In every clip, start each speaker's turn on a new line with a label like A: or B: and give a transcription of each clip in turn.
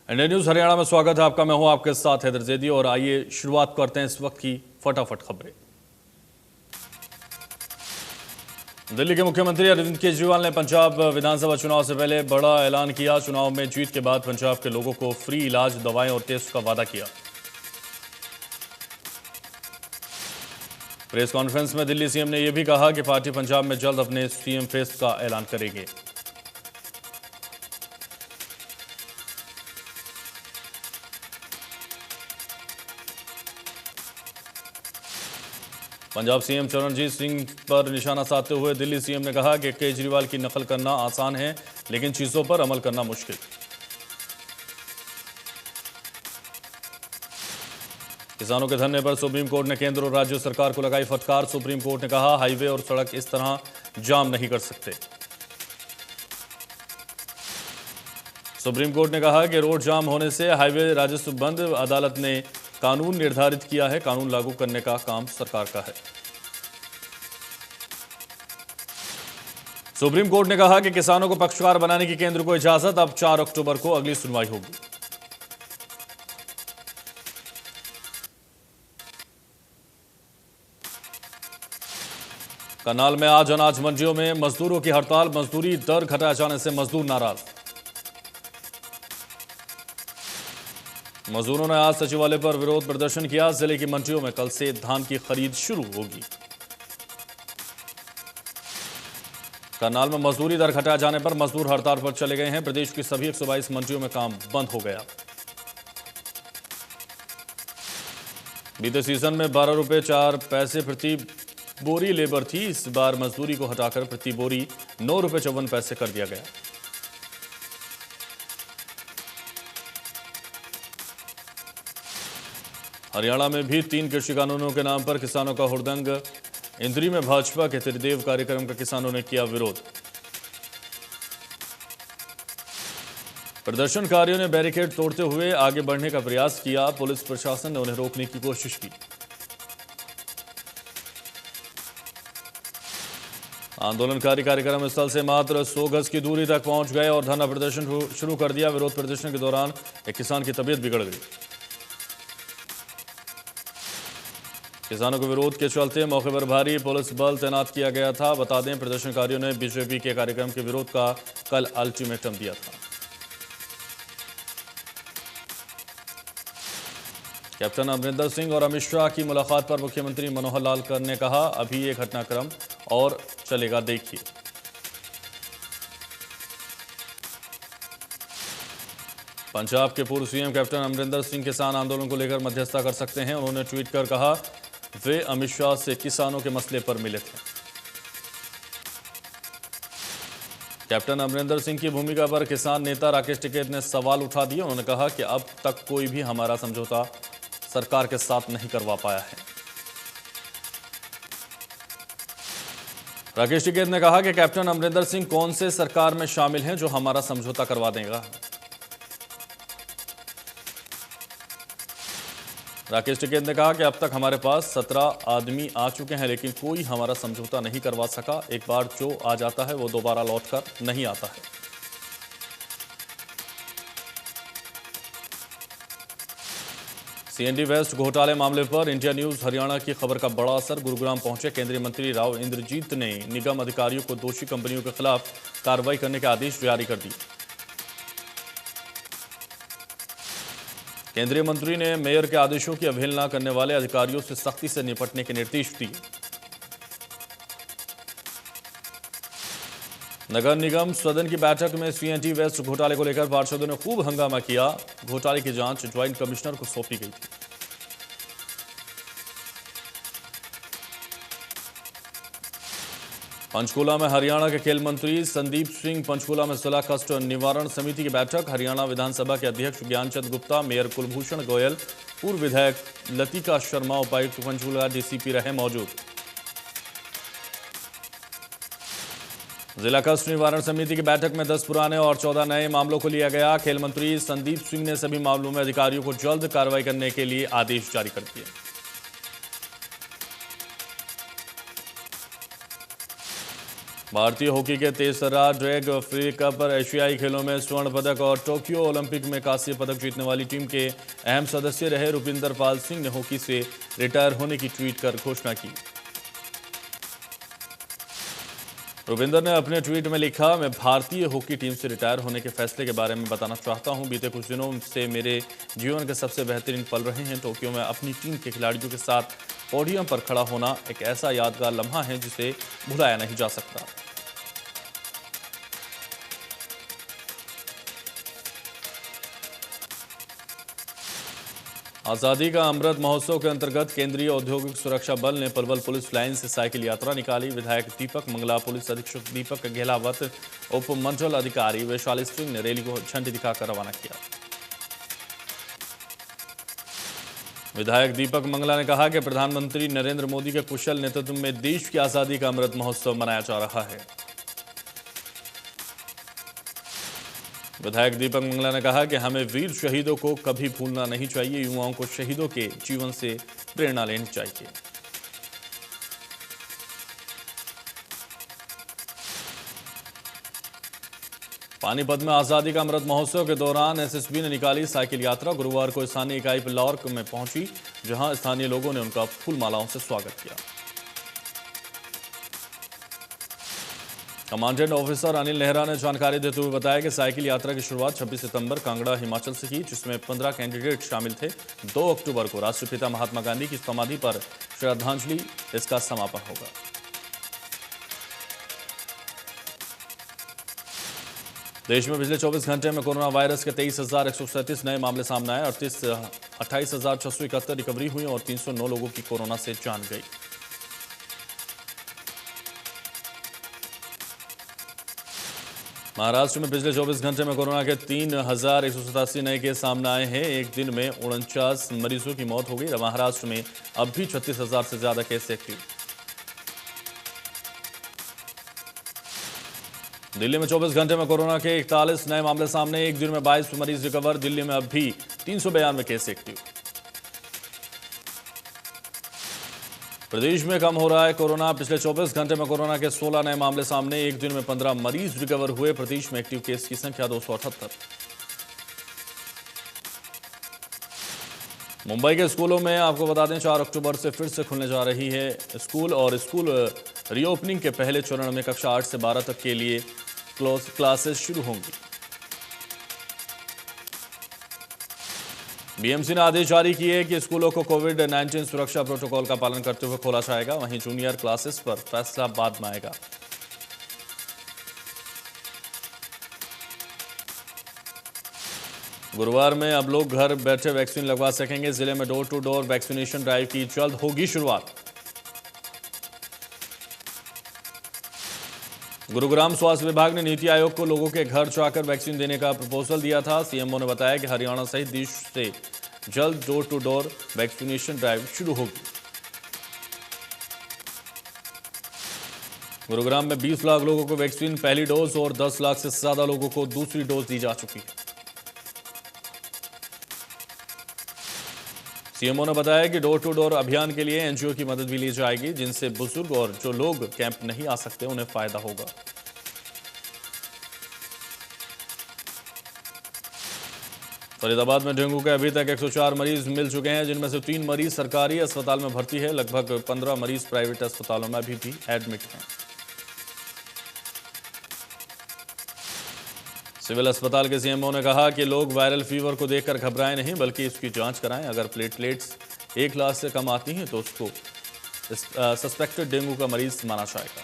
A: India news Haryana में स्वागत है आपका। मैं हूं आपके साथ हैदर जैदी और आइए शुरुआत करते हैं इस वक्त की फटाफट खबरें। दिल्ली के मुख्यमंत्री अरविंद केजरीवाल ने पंजाब विधानसभा चुनाव से पहले बड़ा ऐलान किया। चुनाव में जीत के बाद पंजाब के लोगों को फ्री इलाज, दवाएं और टेस्ट का वादा किया। प्रेस कॉन्फ्रेंस में दिल्ली सीएम ने यह भी कहा कि पार्टी पंजाब में जल्द अपने सीएम फेस्ट का ऐलान करेगी। पंजाब सीएम चरणजीत सिंह पर निशाना साधते हुए दिल्ली सीएम ने कहा कि केजरीवाल की नकल करना आसान है, लेकिन चीजों पर अमल करना मुश्किल। किसानों के धरने पर सुप्रीम कोर्ट ने केंद्र और राज्य सरकार को लगाई फटकार। सुप्रीम कोर्ट ने कहा, हाईवे और सड़क इस तरह जाम नहीं कर सकते। सुप्रीम कोर्ट ने कहा कि रोड जाम होने से हाईवे राजस्व बंद। अदालत ने कानून निर्धारित किया है, कानून लागू करने का काम सरकार का है। सुप्रीम कोर्ट ने कहा कि किसानों को पक्षकार बनाने की केंद्र को इजाजत। अब 4 अक्टूबर को अगली सुनवाई होगी। करनाल में आज अनाज मंडियों में मजदूरों की हड़ताल। मजदूरी दर घटाए जाने से मजदूर नाराज। मजदूरों ने आज सचिवालय पर विरोध प्रदर्शन किया। जिले की मंडियों में कल से धान की खरीद शुरू होगी। करनाल में मजदूरी दर घटाए जाने पर मजदूर हड़ताल पर चले गए हैं। प्रदेश की सभी 122 मंडियों में काम बंद हो गया। बीते सीजन में 12 रुपए 4 पैसे प्रति बोरी लेबर थी। इस बार मजदूरी को हटाकर प्रति बोरी 9 रुपए 54 पैसे कर दिया गया। हरियाणा में भी 3 कृषि कानूनों के नाम पर किसानों का हुड़दंग। इंद्री में भाजपा के त्रिदेव कार्यक्रम का किसानों ने किया विरोध। प्रदर्शनकारियों ने बैरिकेड तोड़ते हुए आगे बढ़ने का प्रयास किया। पुलिस प्रशासन ने उन्हें रोकने की कोशिश की। आंदोलनकारी कार्यक्रम स्थल से मात्र 100 गज की दूरी तक पहुंच गए और धरना प्रदर्शन शुरू कर दिया। विरोध प्रदर्शन के दौरान एक किसान की तबीयत बिगड़ गई। किसानों के विरोध के चलते मौके पर भारी पुलिस बल तैनात किया गया था। बता दें, प्रदर्शनकारियों ने बीजेपी के कार्यक्रम के विरोध का कल अल्टीमेटम दिया था। कैप्टन अमरिंदर सिंह और अमित शाह की मुलाकात पर मुख्यमंत्री मनोहर लाल ने कहा, अभी ये घटनाक्रम और चलेगा, देखिए। पंजाब के पूर्व सीएम कैप्टन अमरिंदर सिंह किसान आंदोलन को लेकर मध्यस्थता कर सकते हैं। उन्होंने ट्वीट कर कहा, वे अमित शाह से किसानों के मसले पर मिले थे। कैप्टन अमरिंदर सिंह की भूमिका पर किसान नेता राकेश टिकैत ने सवाल उठा दिए। उन्होंने कहा कि अब तक कोई भी हमारा समझौता सरकार के साथ नहीं करवा पाया है। राकेश टिकैत ने कहा कि कैप्टन अमरिंदर सिंह कौन से सरकार में शामिल हैं जो हमारा समझौता करवा देगा। राकेश टिकैत ने कहा कि अब तक हमारे पास 17 आदमी आ चुके हैं, लेकिन कोई हमारा समझौता नहीं करवा सका। एक बार जो आ जाता है वो दोबारा लौटकर नहीं आता है। सीएनडी वेस्ट घोटाले मामले पर इंडिया न्यूज हरियाणा की खबर का बड़ा असर। गुरुग्राम पहुंचे केंद्रीय मंत्री राव इंद्रजीत ने निगम अधिकारियों को दोषी कंपनियों के खिलाफ कार्रवाई करने के आदेश जारी कर दिए। केंद्रीय मंत्री ने मेयर के आदेशों की अवहेलना करने वाले अधिकारियों से सख्ती से निपटने के निर्देश दिए। नगर निगम सदन की बैठक में सीएनडी वेस्ट घोटाले को लेकर पार्षदों ने खूब हंगामा किया। घोटाले की जांच ज्वाइंट कमिश्नर को सौंपी गई थी। पंचकूला में हरियाणा के खेल मंत्री संदीप सिंह। पंचकूला में जिला कष्ट निवारण समिति की बैठक। हरियाणा विधानसभा के अध्यक्ष ज्ञानचंद गुप्ता, मेयर कुलभूषण गोयल, पूर्व विधायक लतिका शर्मा, उपायुक्त पंचकूला डीसीपी रहे मौजूद। जिला कष्ट निवारण समिति की बैठक में 10 पुराने और 14 नए मामलों को लिया गया। खेल मंत्री संदीप सिंह ने सभी मामलों में अधिकारियों को जल्द कार्रवाई करने के लिए आदेश जारी कर दिए। भारतीय हॉकी के तेसरा ड्रैग फ्री कप पर एशियाई खेलों में स्वर्ण पदक और टोक्यो ओलंपिक में कांस्य पदक जीतने वाली टीम के अहम सदस्य रहे रुपिंदर पाल सिंह ने हॉकी से रिटायर होने की ट्वीट कर घोषणा की। रुपिंदर ने अपने ट्वीट में लिखा, मैं भारतीय हॉकी टीम से रिटायर होने के फैसले के बारे में बताना चाहता हूं। बीते कुछ दिनों से मेरे जीवन के सबसे बेहतरीन पल रहे हैं। टोक्यो में अपनी टीम के खिलाड़ियों के साथ पोडियम पर खड़ा होना एक ऐसा यादगार लम्हा है जिसे भुलाया नहीं जा सकता। आज़ादी का अमृत महोत्सव के अंतर्गत केंद्रीय औद्योगिक सुरक्षा बल ने पलवल पुलिस लाइन से साइकिल यात्रा निकाली। विधायक दीपक मंगला, पुलिस अधीक्षक दीपक गहलावत, उप मंडल अधिकारी वैशाली सिंह ने रैली को झंडी दिखाकर रवाना किया। विधायक दीपक मंगला ने कहा कि प्रधानमंत्री नरेंद्र मोदी के कुशल नेतृत्व में देश की आज़ादी का अमृत महोत्सव मनाया जा रहा है। विधायक दीपक मंगला ने कहा कि हमें वीर शहीदों को कभी भूलना नहीं चाहिए। युवाओं को शहीदों के जीवन से प्रेरणा लेनी चाहिए। पानीपत में आज़ादी का अमृत महोत्सव के दौरान एसएसबी ने निकाली साइकिल यात्रा। गुरुवार को स्थानीय इकाई पिल्लौर में पहुंची, जहां स्थानीय लोगों ने उनका फूल मालाओं से स्वागत किया। कमांडेंट ऑफिसर अनिल नेहरा ने जानकारी देते हुए बताया कि साइकिल यात्रा की शुरुआत 26 सितंबर कांगड़ा हिमाचल से की, जिसमें 15 कैंडिडेट शामिल थे। 2 अक्टूबर को राष्ट्रपिता महात्मा गांधी की समाधि पर श्रद्धांजलि इसका समापन होगा। देश में पिछले 24 घंटे में कोरोना वायरस के 23,137 नए मामले सामने आए। 28,671 रिकवरी हुई और 309 लोगों की कोरोना से जान गई। महाराष्ट्र में पिछले 24 घंटे में कोरोना के 3,187 नए केस सामने आए हैं। एक दिन में 49 मरीजों की मौत हो गई। महाराष्ट्र में अब भी 36,000 से ज्यादा केस एक्टिव। दिल्ली में 24 घंटे में कोरोना के 41 नए मामले सामने। एक दिन में 22 मरीज रिकवर। दिल्ली में अब भी 392 केस एक्टिव। प्रदेश में कम हो रहा है कोरोना। पिछले 24 घंटे में कोरोना के 16 नए मामले सामने। एक दिन में 15 मरीज रिकवर हुए। प्रदेश में एक्टिव केस की संख्या 278। मुंबई के स्कूलों में आपको बता दें 4 अक्टूबर से फिर से खुलने जा रही है स्कूल, और स्कूल रीओपनिंग के पहले चरण में कक्षा 8 से 12 तक के लिए क्लासेस शुरू होंगी। बीएमसी ने आदेश जारी किए कि स्कूलों को कोविड-19 सुरक्षा प्रोटोकॉल का पालन करते हुए खोला जाएगा। वहीं जूनियर क्लासेस पर फैसला बाद में आएगा। गुरुवार में अब लोग घर बैठे वैक्सीन लगवा सकेंगे। जिले में door to door vaccination drive की जल्द होगी शुरुआत। गुरुग्राम स्वास्थ्य विभाग ने नीति आयोग को लोगों के घर जाकर वैक्सीन देने का प्रपोजल दिया था। सीएमओ ने बताया कि हरियाणा सहित देश से जल्द door to door vaccination drive शुरू होगी। गुरुग्राम में 20 लाख लोगों को वैक्सीन पहली डोज और 10 लाख से ज्यादा लोगों को दूसरी डोज दी जा चुकी है। सीएमओ ने बताया कि डोर टू डोर अभियान के लिए एनजीओ की मदद भी ली जाएगी, जिनसे बुजुर्ग और जो लोग कैंप नहीं आ सकते उन्हें फायदा होगा। फरीदाबाद में डेंगू के अभी तक 104 मरीज मिल चुके हैं, जिनमें से 3 मरीज सरकारी अस्पताल में भर्ती है। लगभग 15 मरीज प्राइवेट अस्पतालों में अभी भी एडमिट हैं। सिविल अस्पताल के सीएमओ ने कहा कि लोग वायरल फीवर को देखकर घबराएं नहीं, बल्कि इसकी जांच कराएं। अगर प्लेटलेट्स 1 लाख से कम आती हैं तो उसको सस्पेक्टेड डेंगू का मरीज माना जाएगा।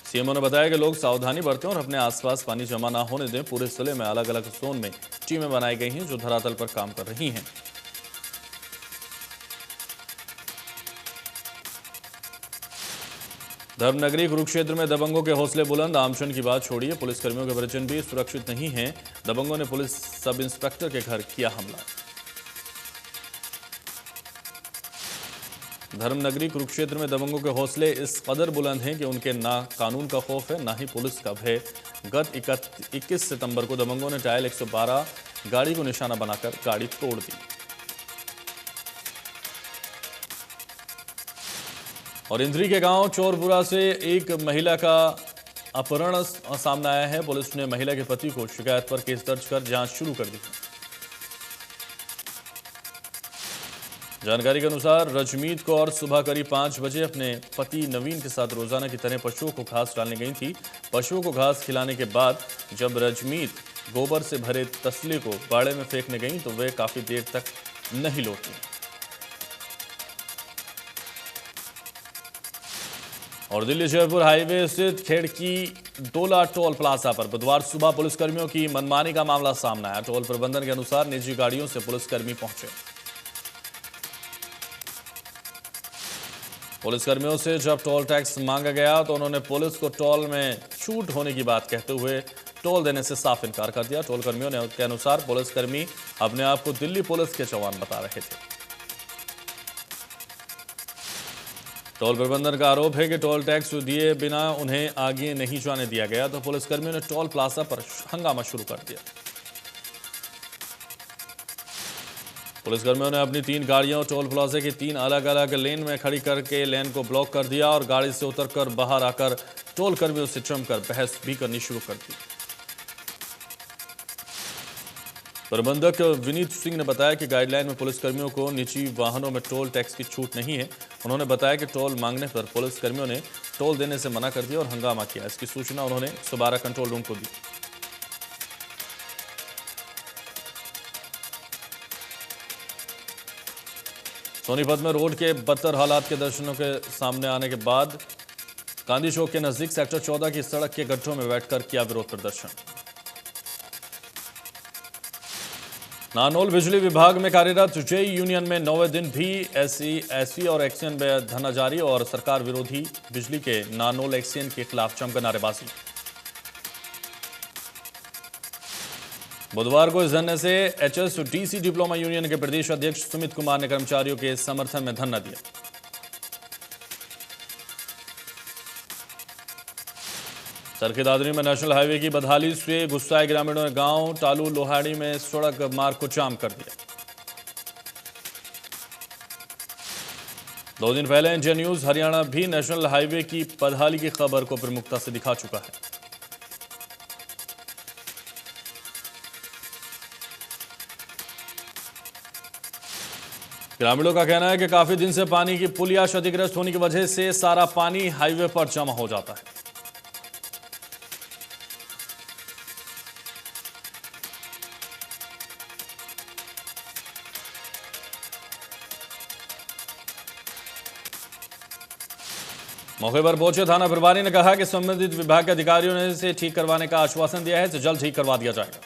A: सीएमओ ने बताया कि लोग सावधानी बरतें और अपने आसपास पानी जमा ना होने दें। पूरे जिले में अलग अलग जोन में टीमें बनाई गई हैं जो धरातल पर काम कर रही हैं। धर्मनगरी कुरुक्षेत्र में दबंगों के हौसले बुलंद। आमशन की बात छोड़िए, पुलिसकर्मियों के परिजन भी सुरक्षित नहीं हैं। दबंगों ने पुलिस सब इंस्पेक्टर के घर किया हमला। धर्मनगरी कुरुक्षेत्र में दबंगों के हौसले इस कदर बुलंद हैं कि उनके ना कानून का खौफ है, ना ही पुलिस का भय। गत 21 सितंबर को दबंगों ने डायल 112 गाड़ी को निशाना बनाकर गाड़ी तोड़ दी। और इंद्री के गांव चोरपुरा से एक महिला का अपहरण सामने आया है। पुलिस ने महिला के पति को शिकायत पर केस दर्ज कर जांच शुरू कर दी। जानकारी के अनुसार रजमीत कौर सुबह करीब 5 बजे अपने पति नवीन के साथ रोजाना की तरह पशुओं को घास डालने गई थी। पशुओं को घास खिलाने के बाद जब रजमीत गोबर से भरे तसले को बाड़े में फेंकने गई तो वे काफी देर तक नहीं लौटी। और दिल्ली जयपुर हाईवे स्थित खेड़की डोला टोल प्लाजा पर बुधवार सुबह पुलिसकर्मियों की मनमानी का मामला सामने आया। टोल प्रबंधन के अनुसार निजी गाड़ियों से पुलिसकर्मी पहुंचे। पुलिसकर्मियों से जब टोल टैक्स मांगा गया तो उन्होंने पुलिस को टोल में छूट होने की बात कहते हुए टोल देने से साफ इनकार कर दिया। टोल कर्मियों के अनुसार पुलिसकर्मी अपने आप को दिल्ली पुलिस के जवान बता रहे थे। टोल प्रबंधन का आरोप है कि टोल टैक्स दिए बिना उन्हें आगे नहीं जाने दिया गया तो पुलिसकर्मियों ने टोल प्लाजा पर हंगामा शुरू कर दिया। पुलिसकर्मियों ने अपनी 3 गाड़ियां टोल प्लाजा की 3 अलग अलग लेन में खड़ी करके लेन को ब्लॉक कर दिया और गाड़ी से उतरकर बाहर आकर टोल कर्मियों से जमकर बहस भी करनी शुरू कर दी। प्रबंधक विनीत सिंह ने बताया कि गाइडलाइन में पुलिसकर्मियों को निजी वाहनों में टोल टैक्स की छूट नहीं है। उन्होंने बताया कि टोल मांगने पर पुलिसकर्मियों ने टोल देने से मना कर दिया और हंगामा किया। इसकी सूचना उन्होंने 112 कंट्रोल रूम को दी। सोनीपत में रोड के बदतर हालात के दर्शनों के सामने आने के बाद गांधी चौक के नजदीक सेक्टर 14 की सड़क के गड्ढों में बैठकर किया विरोध प्रदर्शन। नानोल बिजली विभाग में कार्यरत जेई यूनियन में 9वें दिन भी एससी और एक्सियन में धरना जारी और सरकार विरोधी बिजली के नानोल एक्सियन के खिलाफ जमकर नारेबाजी। बुधवार को इस धरने से एचएसडीसी डिप्लोमा यूनियन के प्रदेश अध्यक्ष सुमित कुमार ने कर्मचारियों के समर्थन में धरना दिया। सरखी दादरी में नेशनल हाईवे की बदहाली से गुस्साए ग्रामीणों ने गांव टालू लोहाड़ी में सड़क मार्ग को जाम कर दिया। 2 दिन पहले इंडिया न्यूज हरियाणा भी नेशनल हाईवे की बदहाली की खबर को प्रमुखता से दिखा चुका है। ग्रामीणों का कहना है कि काफी दिन से पानी की पुलिया क्षतिग्रस्त होने की वजह से सारा पानी हाईवे पर जमा हो जाता है। मौके पर पहुंचे थाना प्रभारी ने कहा कि संबंधित विभाग के अधिकारियों ने इसे ठीक करवाने का आश्वासन दिया है, तो जल्द ठीक करवा दिया जाएगा।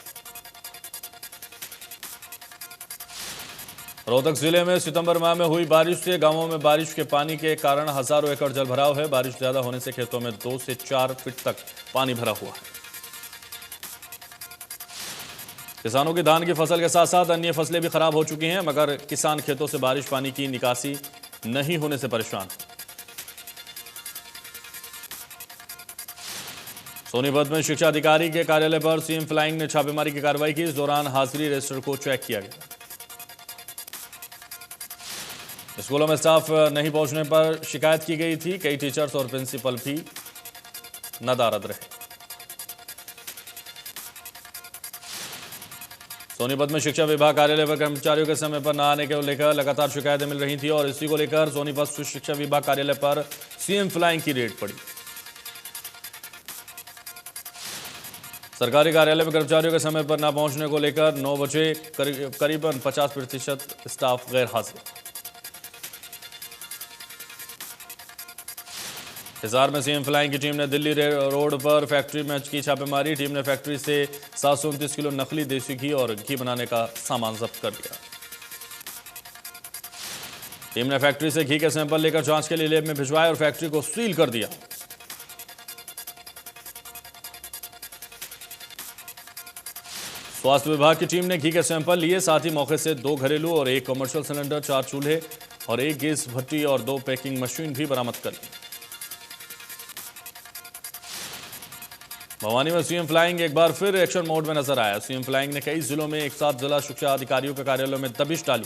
A: रोहतक जिले में सितंबर माह में हुई बारिश से गांवों में बारिश के पानी के कारण हजारों एकड़ जल भराव है। बारिश ज्यादा होने से खेतों में 2 से 4 फीट तक पानी भरा हुआ है। किसानों की धान की फसल के साथ साथ अन्य फसलें भी खराब हो चुकी हैं, मगर किसान खेतों से बारिश पानी की निकासी नहीं होने से परेशान। सोनीपत में शिक्षा अधिकारी के कार्यालय पर सीएम फ्लाइंग ने छापेमारी की कार्रवाई की। इस दौरान हाजिरी रजिस्टर को चेक किया गया। स्कूलों में स्टाफ नहीं पहुंचने पर शिकायत की गई थी। कई टीचर्स और प्रिंसिपल भी नदारद रहे। सोनीपत में शिक्षा विभाग कार्यालय पर कर्मचारियों के समय पर न आने को लेकर लगातार शिकायतें मिल रही थी और इसी को लेकर सोनीपत शिक्षा विभाग कार्यालय पर सीएम फ्लाइंग की रेड पड़ी। सरकारी कार्यालय में कर्मचारियों के समय पर न पहुंचने को लेकर 9 बजे करीबन 50% स्टाफ गैर हाजिर। हिसार में सीएम फ्लाइंग की टीम ने दिल्ली रोड पर फैक्ट्री में की छापेमारी। टीम ने फैक्ट्री से 729 किलो नकली देसी घी और घी बनाने का सामान जब्त कर लिया। टीम ने फैक्ट्री से घी के सैंपल लेकर जांच के लिए लैब में भिजवाए और फैक्ट्री को सील कर दिया। स्वास्थ्य विभाग की टीम ने घी के सैंपल लिए, साथ ही मौके से 2 घरेलू और 1 कमर्शियल सिलेंडर, 4 चूल्हे और 1 गैस भट्टी और 2 पैकिंग मशीन भी बरामद कर ली। भवानी में सीएम फ्लाइंग एक बार फिर एक्शन मोड में नजर आया। सीएम फ्लाइंग ने कई जिलों में एक साथ जिला शिक्षा अधिकारियों के कार्यालयों में दबिश डाली।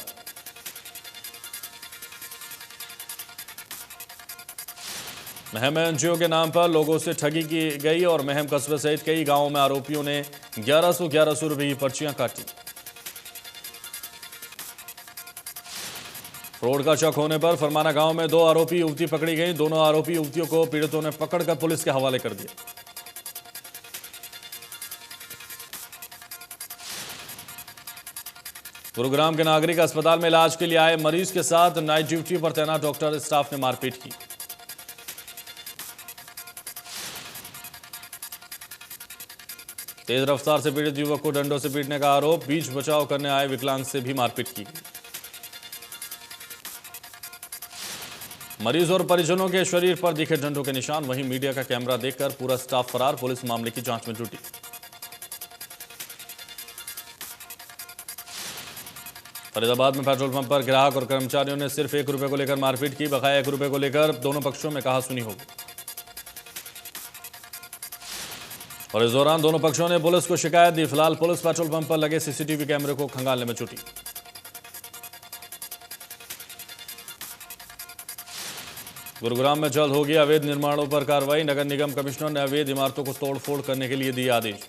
A: महम एनजीओ के नाम पर लोगों से ठगी की गई और महम कस्बे सहित कई गांवों में आरोपियों ने 1100 रुपए की पर्चियां काटी। फ्रॉड का शक होने पर फरमाना गांव में 2 आरोपी युवती पकड़ी गई। दोनों आरोपी युवतियों को पीड़ितों ने पकड़कर पुलिस के हवाले कर दिया। गुरुग्राम के नागरिक अस्पताल में इलाज के लिए आए मरीज के साथ नाइट ड्यूटी पर तैनात डॉक्टर स्टाफ ने मारपीट की। तेज रफ्तार से पीड़ित युवक को डंडों से पीटने का आरोप। बीच बचाव करने आए विकलांग से भी मारपीट की गई। मरीज और परिजनों के शरीर पर दिखे डंडों के निशान। वहीं मीडिया का कैमरा देखकर पूरा स्टाफ फरार। पुलिस मामले की जांच में जुटी। फरीदाबाद में पेट्रोल पंप पर ग्राहक और कर्मचारियों ने सिर्फ 1 रुपए को लेकर मारपीट की। बकाया 1 रुपए को लेकर दोनों पक्षों में कहा-सुनी होगी और इस दौरान दोनों पक्षों ने पुलिस को शिकायत दी। फिलहाल पुलिस पेट्रोल पंप पर लगे सीसीटीवी कैमरे को खंगालने में जुटी। गुरुग्राम में जल्द होगी अवैध निर्माणों पर कार्रवाई। नगर निगम कमिश्नर ने अवैध इमारतों को तोड़फोड़ करने के लिए दिए आदेश।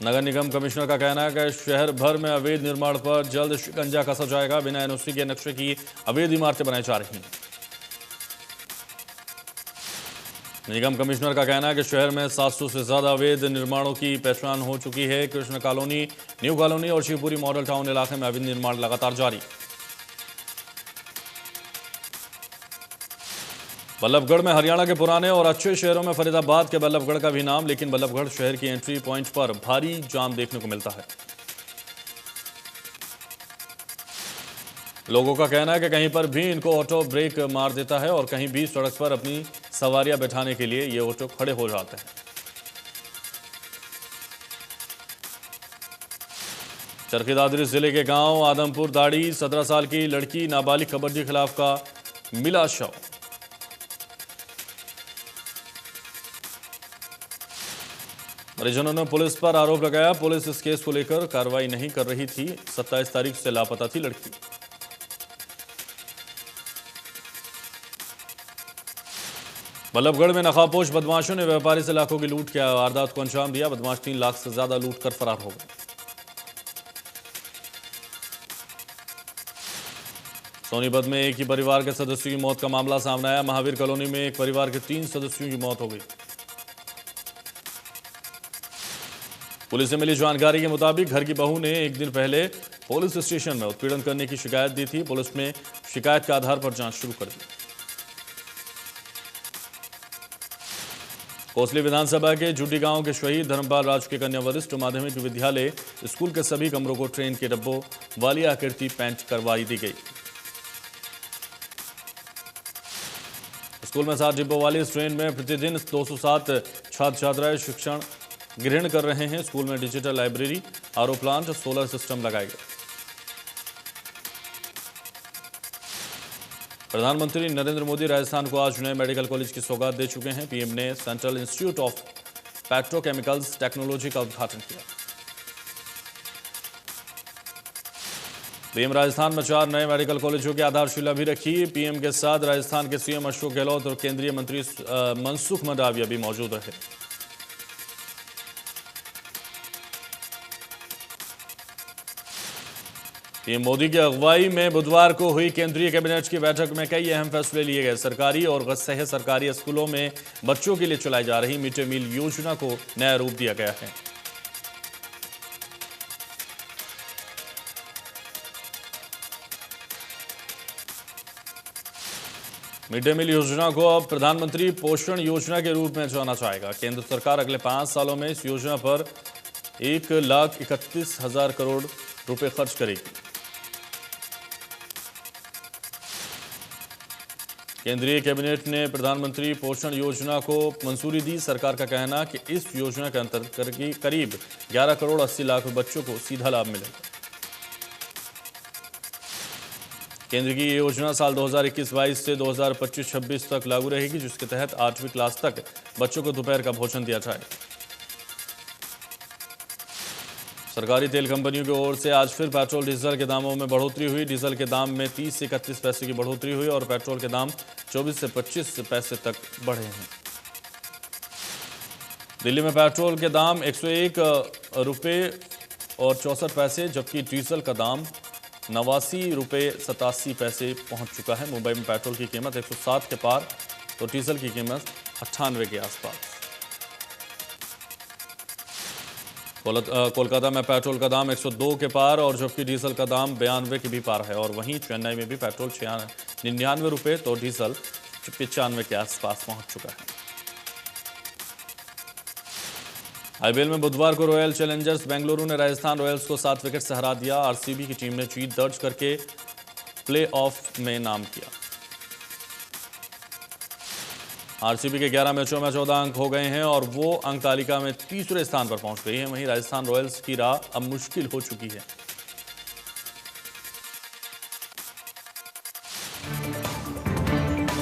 A: नगर निगम कमिश्नर का कहना है कि शहर भर में अवैध निर्माण पर जल्द शिकंजा कसा जाएगा। बिना एनओसी के नक्शे की अवैध इमारतें बनाई जा रही हैं। निगम कमिश्नर का कहना है कि शहर में 700 से ज्यादा अवैध निर्माणों की पहचान हो चुकी है। कृष्ण कॉलोनी, न्यू कॉलोनी और शिवपुरी मॉडल टाउन इलाके में अवैध निर्माण लगातार जारी। बल्लभगढ़ में हरियाणा के पुराने और अच्छे शहरों में फरीदाबाद के बल्लभगढ़ का भी नाम, लेकिन बल्लभगढ़ शहर की एंट्री पॉइंट पर भारी जाम देखने को मिलता है। लोगों का कहना है कि कहीं पर भी इनको ऑटो ब्रेक मार देता है और कहीं भी सड़क पर अपनी सवारियां बैठाने के लिए ये ऑटो खड़े हो जाते हैं। चरखी दादरी जिले के गांव आदमपुर दाड़ी 17 साल की लड़की नाबालिग कबड्डी खिलाफ का मिला शव। परिजनों ने पुलिस पर आरोप लगाया। पुलिस इस केस को लेकर कार्रवाई नहीं कर रही थी। 27 तारीख से लापता थी लड़की। बल्लभगढ़ में नकाबपोश बदमाशों ने व्यापारी से लाखों की लूट की वारदात को अंजाम दिया। बदमाश 3 लाख से ज्यादा लूट कर फरार हो गए। सोनीपत में एक ही परिवार के सदस्यों की मौत का मामला सामने आया। महावीर कॉलोनी में एक परिवार के 3 सदस्यों की मौत हो गई। पुलिस से मिली जानकारी के मुताबिक घर की बहू ने एक दिन पहले पुलिस स्टेशन में उत्पीड़न करने की शिकायत दी थी। पुलिस ने शिकायत के आधार पर जांच शुरू कर दी। कोसली विधानसभा के जुटी गांव के शहीद धर्मपाल राज के कन्या वरिष्ठ माध्यमिक विद्यालय स्कूल के सभी कमरों को ट्रेन के डब्बों वाली आकृति पेंट करवाई दी गई। स्कूल में 7 डिब्बों वाली इस ट्रेन में प्रतिदिन 207 छात्र छात्राएं शिक्षण ग्रहण कर रहे हैं। स्कूल में digital library, RO plant, solar system लगाए गए। प्रधानमंत्री नरेंद्र मोदी राजस्थान को आज नए मेडिकल कॉलेज की सौगात दे चुके हैं। पीएम ने central institute of petrochemicals technology का उद्घाटन किया। पीएम राजस्थान में 4 नए मेडिकल कॉलेजों की आधारशिला भी रखी। पीएम के साथ राजस्थान के सीएम अशोक गहलोत और केंद्रीय मंत्री मनसुख मंडाविया भी मौजूद रहे। पीएम मोदी की अगुवाई में बुधवार को हुई केंद्रीय कैबिनेट की बैठक में कई अहम फैसले लिए गए। सरकारी और सह सरकारी स्कूलों में बच्चों के लिए चलाई जा रही मिड डे मील योजना को नया रूप दिया गया है। मिड डे मील योजना को अब प्रधानमंत्री पोषण योजना के रूप में जाना जाएगा। केंद्र सरकार अगले 5 सालों में इस योजना पर 1,31,000 करोड़ रुपए खर्च करेगी। केंद्रीय कैबिनेट ने प्रधानमंत्री पोषण योजना को मंजूरी दी। सरकार का कहना कि इस योजना के अंतर्गत करीब 11 करोड़ 80 लाख बच्चों को सीधा लाभ मिलेगा। केंद्र की ये योजना साल 2021-22 से 2025-26 तक लागू रहेगी, जिसके तहत 8वीं क्लास तक बच्चों को दोपहर का भोजन दिया जाएगा। सरकारी तेल कंपनियों की ओर से आज फिर पेट्रोल डीजल के दामों में बढ़ोतरी हुई। डीजल के दाम में 30 से 31 पैसे की बढ़ोतरी हुई और पेट्रोल के दाम 24 से 25 पैसे तक बढ़े हैं। दिल्ली में पेट्रोल के दाम 101 रुपये और 64 पैसे, जबकि डीजल का दाम 89 रुपये 87 पैसे पहुंच चुका है। मुंबई में पेट्रोल की कीमत 107 के पार तो डीजल की कीमत 98 के आसपास। कोलकाता में पेट्रोल का दाम 102 के पार और जबकि डीजल का दाम 92 के भी पार है। और वहीं चेन्नई में भी पेट्रोल 99 रुपये तो डीजल 95 के आसपास पहुंच चुका है। आईपीएल में बुधवार को रॉयल चैलेंजर्स बेंगलुरु ने राजस्थान रॉयल्स को 7 विकेट से हरा दिया। आरसीबी की टीम ने जीत दर्ज करके प्लेऑफ में नाम किया। आरसीबी के 11 मैचों में 14 अंक हो गए हैं और वो अंक तालिका में तीसरे स्थान पर पहुंच गई है। वहीं राजस्थान रॉयल्स की राह अब मुश्किल हो चुकी है।